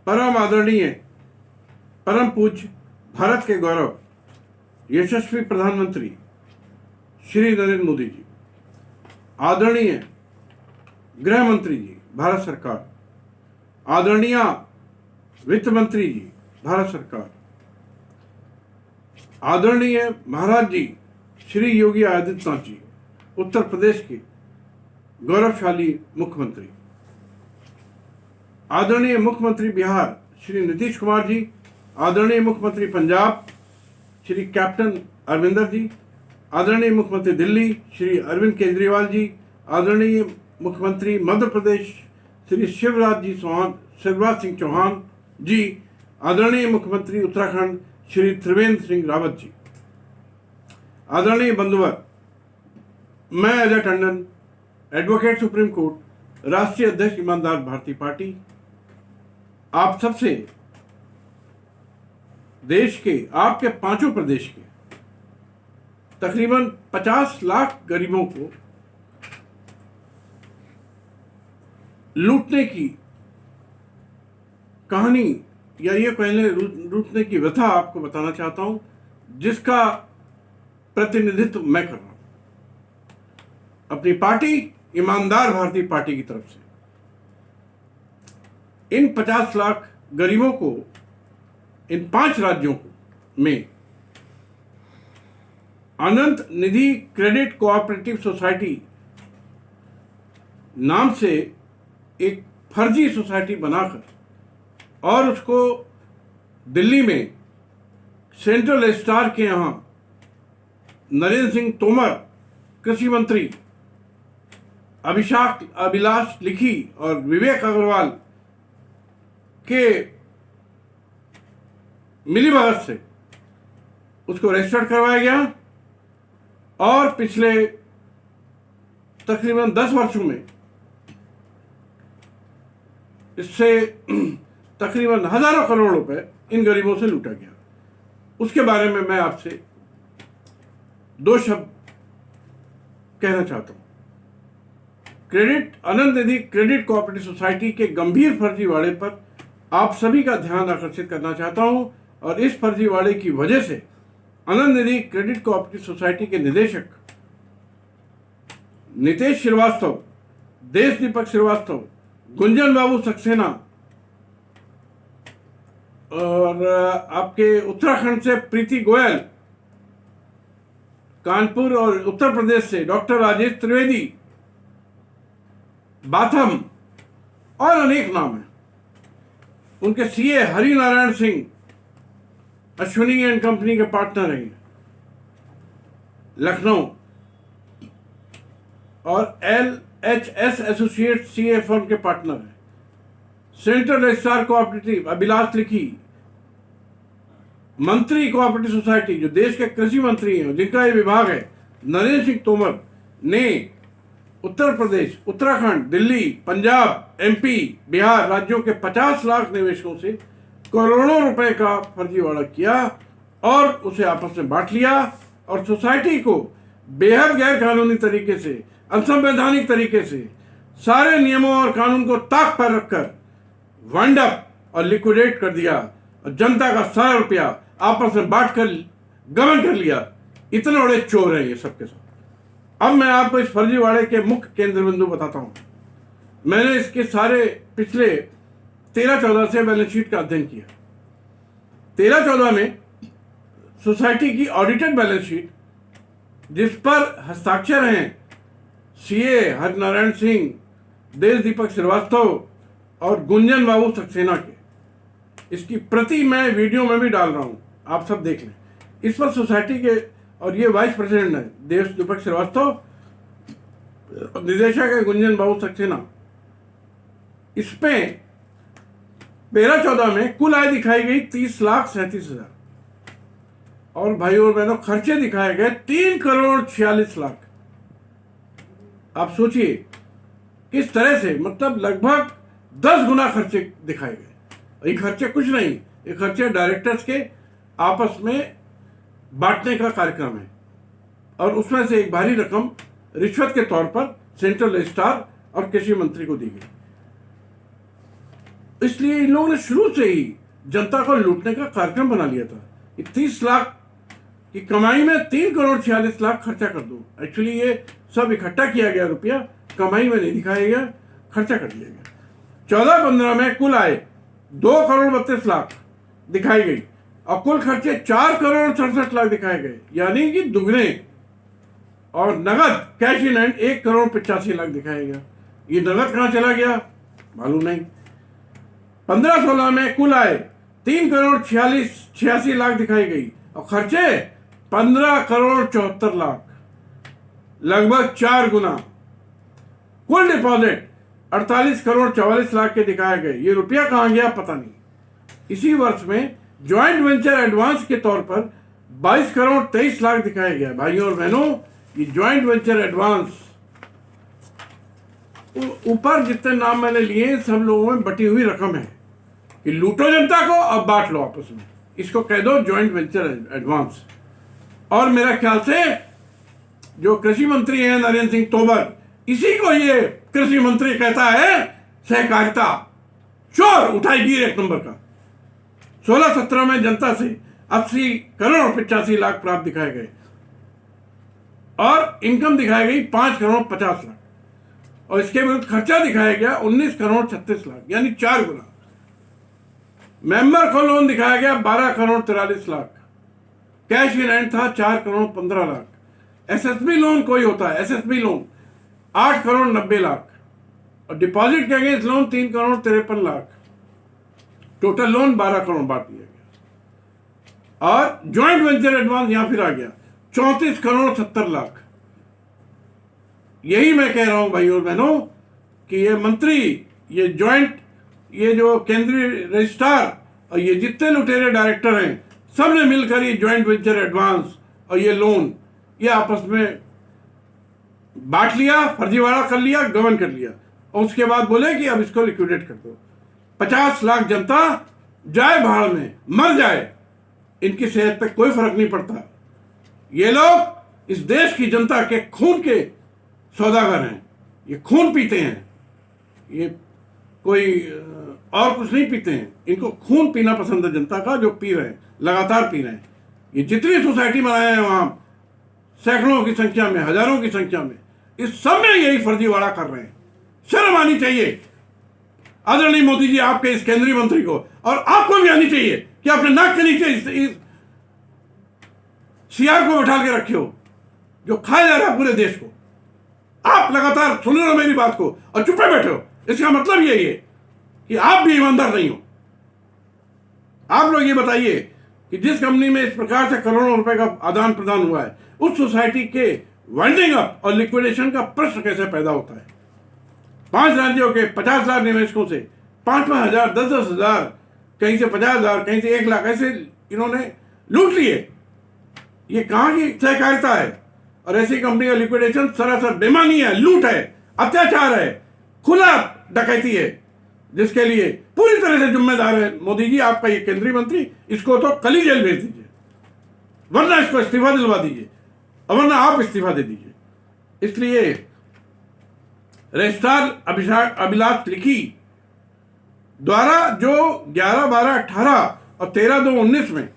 परम आदरणीय, परम पूज्य, भारत के गौरव, यशस्वी प्रधानमंत्री श्री नरेंद्र मोदी जी, आदरणीय गृह मंत्री जी भारत सरकार, आदरणीय वित्त मंत्री जी भारत सरकार, आदरणीय महाराज जी श्री योगी आदित्यनाथ जी उत्तर प्रदेश के गौरवशाली मुख्यमंत्री, आदरणीय मुख्यमंत्री बिहार श्री नीतीश कुमार जी, आदरणीय मुख्यमंत्री पंजाब श्री कैप्टन अमरिंदर जी, आदरणीय मुख्यमंत्री दिल्ली श्री अरविंद केजरीवाल जी, आदरणीय मुख्यमंत्री मध्य प्रदेश श्री शिवराज सिंह चौहान जी, आदरणीय मुख्यमंत्री उत्तराखंड श्री त्रिवेंद्र सिंह रावत जी, आदरणीय बंधुवर, मैं Ajay Tandon, advocate supreme court, राष्ट्रीय अध्यक्ष ईमानदार भारतीय पार्टी, आप सबसे देश के, आपके पांचों प्रदेश के तकरीबन 50 लाख गरीबों को लूटने की कहानी या ये कहने लूटने की व्यथा आपको बताना चाहता हूं, जिसका प्रतिनिधित्व मैं कर रहा हूं अपनी पार्टी ईमानदार भारतीय पार्टी की तरफ से। इन 50 लाख गरीबों को इन 5 राज्यों में अनंत निधि क्रेडिट कोऑपरेटिव सोसाइटी नाम से एक फर्जी सोसाइटी बनाकर और उसको दिल्ली में सेंट्रल स्टार के यहाँ नरेंद्र सिंह तोमर, कृषि मंत्री, अभिलाष लिखी और विवेक अग्रवाल के मिलीभगत से उसको रजिस्टर्ड करवाया गया और पिछले तकरीबन 10 वर्षों में इससे तकरीबन हजारों करोड़ रुपए इन गरीबों से लूटा गया। उसके बारे में मैं आपसे 2 शब्द कहना चाहता हूं। अनंत निधि क्रेडिट कोऑपरेटिव सोसाइटी के गंभीर फर्जीवाड़े पर आप सभी का ध्यान आकर्षित करना चाहता हूं और इस फर्जीवाड़े की वजह से अनंत निधि क्रेडिट कोऑपरेटिव सोसाइटी के निदेशक नितेश श्रीवास्तव, देश दीपक श्रीवास्तव, गुंजन बाबू सक्सेना और आपके उत्तराखंड से प्रीति गोयल, कानपुर और उत्तर प्रदेश से डॉक्टर राजेश त्रिवेदी, बाथम और अनेक नाम हैं। उनके CA Hari Narayan Singh Ashwini and company के पार्टनर हैं लखनऊ, और LHS एसोसिएट सीए फर्म के पार्टनर हैं। सेंट्रल स्टार कोऑपरेटिव अभिलाष लिखी मंत्री कोऑपरेटिव सोसाइटी, जो देश के कृषि मंत्री हैं, जिनका ये विभाग है, नरेंद्र सिंह तोमर ने उत्तर प्रदेश, उत्तराखंड, दिल्ली, पंजाब, MP, बिहार राज्यों के 50 लाख निवेशकों से करोड़ों रुपए का फर्जीवाड़ा किया और उसे आपस में बांट लिया और सोसाइटी को बेहद गैर कानूनी तरीके से, असंवैधानिक तरीके से, सारे नियमों और कानून को ताक पर रखकर वाइंड अप और लिक्विडेट कर दिया और जनता का सारा रुपया आपस में बांट कर गबन कर लिया। इतने बड़े चोर हैं ये सबके सब। अब मैं आपको इस फर्जीवाड़े के मुख्य केंद्र बिंदु बताता हूं। मैंने इसके सारे पिछले 13-14 से बैलेंस शीट का अध्ययन किया। 13-14 में सोसाइटी की ऑडिटेड बैलेंस शीट, जिस पर हस्ताक्षर हैं सीए हरिनारायण सिंह, देश दीपक श्रीवास्तव और गुंजन बाबू सक्सेना के, इसकी प्रति मैं वीडियो में भी डाल रहा हूं, आप सब देख लें। इस पर सोसाइटी के, और ये वाइस प्रेसिडेंट है देश दीपक श्रीवास्तव, निदेशक है गुंजन बाबू सक्सेना। इस पे 13-14 में कुल आय दिखाई गई 30,37,000 और भाइयों और बहनों खर्चे दिखाए गए 3,46,00,000। आप सोचिए किस तरह से, मतलब लगभग 10 गुना खर्चे दिखाए गए। ये खर्चे कुछ नहीं, ये खर्चे डायरेक्टर्स के आपस में बांटने का कार्यक्रम है और उसमें से एक भारी रकम रिश्वत के तौर पर सेंट्रल स्टार और कृषि मंत्री को दी गई। इसलिए इन लोगों ने शुरू से ही जनता को लूटने का कार्यक्रम बना लिया था कि 30 लाख की कमाई में 3 करोड़ 46 लाख खर्चा कर दो। एक्चुअली ये सब इकट्ठा किया गया रुपया, कमाई में नहीं दिखाया गया, खर्चा कर दिया गया। 14-15 में कुल आय 2 करोड़ 32 लाख दिखाई गई और कुल खर्चे 4 करोड़ 67 लाख दिखाए गए, यानी कि दुगने। और नगद cash in hand 1 crore 85 lakh दिखाया गया। ये नगद कहाँ चला गया मालूम नहीं। 15-16 में कुल आय 3 करोड़ 86 लाख दिखाई गई और खर्चे 15 करोड़ 74 लाख, लगभग 4 गुना। कुल डिपॉजिट 48 करोड़ 44 लाख के दिखाए गए। ये रुपया कहाँ गया पता नहीं। इसी वर्ष में ज्वाइंट वेंचर एडवांस के तौर पर 22 करोड़ 23 लाख दिखाया गया। भाइयों और बहनों, ये ज्वाइंट वेंचर एडवांस, ऊपर जितने नाम मैंने लिए सब लोगों में बटी हुई रकम है कि लूटो जनता को और बांट लो आपस में। इसको कह दो ज्वाइंट वेंचर एडवांस। और मेरा ख्याल से जो कृषि मंत्री हैं नरेंद्र सिंह तोमर, इसी को ये कृषि मंत्री कहता है सहकारिता। चोर उठाई 1 नंबर का। 16-17 में जनता से 80 करोड़ 85 लाख प्राप्त दिखाए गए और इनकम दिखाई गई 5 करोड़ 50 लाख और इसके विरुद्ध खर्चा दिखाया गया 19 करोड़ 36 लाख, यानी 4 गुना। मेंबर को लोन दिखाया गया 12 crore 43 lakh. Cash in hand था 4 करोड़ 15 लाख। एसएसबी लोन कोई होता है, एसएसबी लोन 8 करोड़ 90 लाख और डिपॉजिट के against loan 3 crore 53 lakh. Total loan 12 crore बांट दिया गया। और ज्वाइंट वेंचर एडवांस यहां फिर आ गया 34 करोड़ 70 लाख। यही मैं कह रहा हूं भाइयों और बहनों कि ये मंत्री, ये ज्वाइंट, ये जो केंद्रीय रजिस्ट्रार और ये जितने लुटेरे डायरेक्टर हैं, सब ने मिलकर ये ज्वाइंट वेंचर एडवांस और ये लोन ये आपस में बांट लिया, फर्जीवाड़ा कर लिया, गबन कर लिया और उसके बाद बोले कि अब इसको लिक्विडेट कर दो। 50 लाख जनता जाए भाड़ में, मर जाए, इनकी सेहत पे कोई फर्क नहीं पड़ता। ये लोग इस देश की जनता के खून के सौदागर हैं, ये खून पीते हैं, ये कोई और कुछ नहीं पीते हैं। इनको खून पीना पसंद है जनता का, जो पी रहे हैं, लगातार पी रहे हैं। ये जितनी सोसाइटी बनाए हैं वहां सैकड़ों की संख्या में, हजारों की संख्या में, इस सब में यही फर्जीवाड़ा कर रहे हैं। शर्म आनी चाहिए आदरणीय मोदी जी, आपके इस केंद्रीय मंत्री को, और आपको भी आनी चाहिए कि अपने नाक के नीचे इस सीआर को बैठा के रखे हो जो खाया जा रहा है पूरे देश को। आप लगातार सुन रहे हो मेरी बात को और चुपे बैठे हो। इसका मतलब यही है कि आप भी ईमानदार नहीं हो। आप लोग ये बताइए कि जिस कंपनी में इस प्रकार से करोड़ों रुपए का आदान प्रदान हुआ है, उस सोसाइटी के वाइंडिंग अप और लिक्विडेशन का प्रश्न कैसे पैदा होता है। 5 राज्यों के 50 लाख निवेशकों से 5-5 हजार, 10-10 हजार, कहीं से 50 हजार, कहीं से 1 लाख, ऐसे इन्होंने लूट लिए। ये कहां की सहकारिता है। और ऐसी कंपनी का लिक्विडेशन सरासर बेईमानी है, लूट है, अत्याचार है, खुला डकैती है, जिसके लिए पूरी तरह से जिम्मेदार है मोदी जी, आपका ये केंद्रीय मंत्री। इसको तो कल ही जेल भेज दीजिए, वरना इसको इस्तीफा दिलवा दीजिए, और वरना आप इस्तीफा दे दीजिए। इसलिए रजिस्ट्रार अभिलाष लिखी द्वारा जो 11/12/18 और 13/2/19 में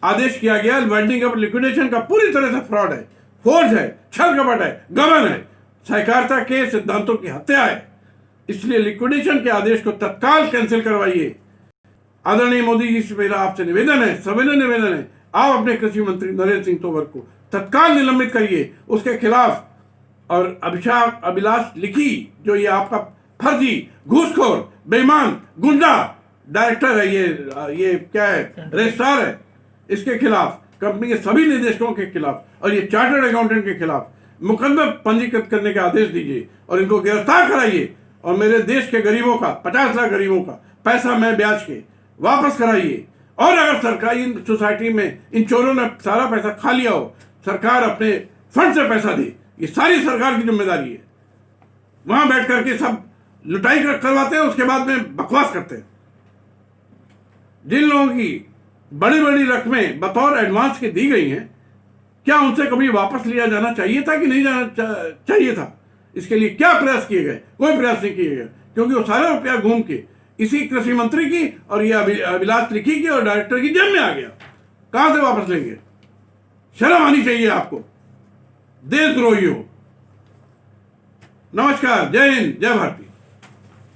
आदेश किया गया, वाइंडिंग अप लिक्विडेशन का पूरी तरह से फ्रॉड है, फोर्ज है, छल कपट है, गबन है, सहकारिता के सिद्धांतों की हत्या है। इसलिए लिक्विडेशन के आदेश को तत्काल कैंसिल करवाइए। आदरणीय मोदी जी से मेरा आपसे निवेदन है, सविनय निवेदन है, आप अपने कृषि मंत्री नरेंद्र सिंह तोमर को तत्काल निलंबित करिए, उसके खिलाफ। और अभिलाष लिखी जो ये आपका फर्जी, घूसखोर, बेईमान, गुंडा डायरेक्टर है, ये क्या है, रजिस्ट्रार है, इसके खिलाफ, कंपनी के सभी निदेशकों के खिलाफ और ये चार्टर्ड अकाउंटेंट के खिलाफ मुकदमा पंजीकृत करने के आदेश दीजिए और इनको गिरफ्तार कराइए। और मेरे देश के गरीबों का, 50 लाख गरीबों का पैसा मैं ब्याज के वापस कराइए। और अगर सरकारी सोसाइटी में इन चोरों ने सारा पैसा खा लिया हो, सरकार अपने फंड से पैसा दे, ये सारी सरकार की जिम्मेदारी है। वहां बैठ करके सब लुटाई करवाते हैं, उसके बाद में बकवास करते हैं। जिन लोगों की बड़ी बड़ी रकमें बतौर एडवांस के दी गई हैं, क्या उनसे कभी वापस लिया जाना चाहिए था कि नहीं जाना चाहिए था? इसके लिए क्या प्रयास किए गए? कोई प्रयास नहीं किए गए, क्योंकि वो सारा रुपया घूम के इसी कृषि मंत्री की और ये अभिलाष लिखी की और डायरेक्टर की जेब में आ गया। कहां से वापस लेंगे? शर्म आनी चाहिए आपको, देशद्रोही हो। नमस्कार, जय हिंद, जय भारती।